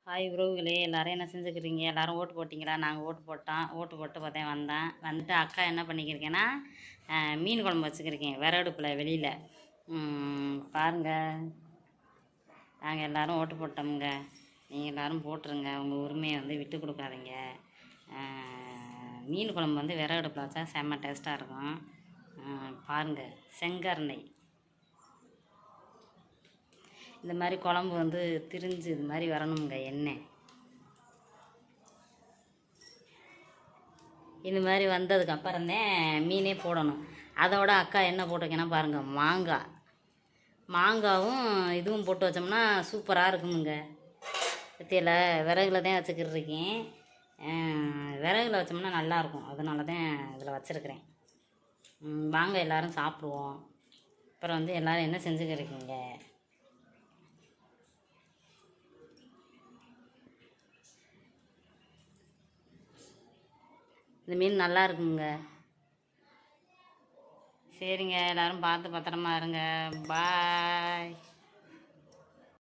Hi உறவுகளே, எல்லோரும் என்ன செஞ்சுக்கிறீங்க? எல்லோரும் ஓட்டு போட்டிங்களா? நாங்கள் ஓட்டு போட்டோம். ஓட்டு போட்டு பார்த்தேன், வந்தேன். வந்துட்டு அக்கா என்ன பண்ணிக்கிருக்கேன்னா மீன் குழம்பு வச்சுக்கிருக்கேன் விறகடுப்பில் வெளியில். பாருங்கள், நாங்கள் எல்லோரும் ஓட்டு போட்டோமுங்க. நீங்கள் எல்லோரும் போட்டுருங்க. உங்கள் உரிமையை வந்து விட்டு கொடுக்காதீங்க. மீன் குழம்பு வந்து விறகடுப்பில் வச்சா செம்ம டேஸ்ட்டாக இருக்கும். பாருங்கள், செங்கருணை இந்த மாதிரி குழம்பு வந்து திரிஞ்சு இது மாதிரி வரணுங்க. எண்ணெய் இந்த மாதிரி வந்ததுக்கப்புறந்தேன் மீனே போடணும். அதோட அக்கா என்ன போட்டிருக்கேன்னா பாருங்கள், மாங்காவும் இதுவும் போட்டு வச்சோம்னா சூப்பராக இருக்குமுங்க. பற்றியில் விறகுல தான் வச்சுக்கிட்டு இருக்கேன். விறகுல வச்சோம்னா நல்லாயிருக்கும். அதனால தான் இதில் வச்சுருக்கிறேன். வாங்க எல்லோரும் சாப்பிடுவோம். அப்புறம் வந்து எல்லோரும் என்ன செஞ்சுக்கிருக்கீங்க? இந்த மீன் நல்லா இருக்குங்க. சரிங்க, எல்லோரும் பார்த்து பத்திரமா இருங்க. பாய்.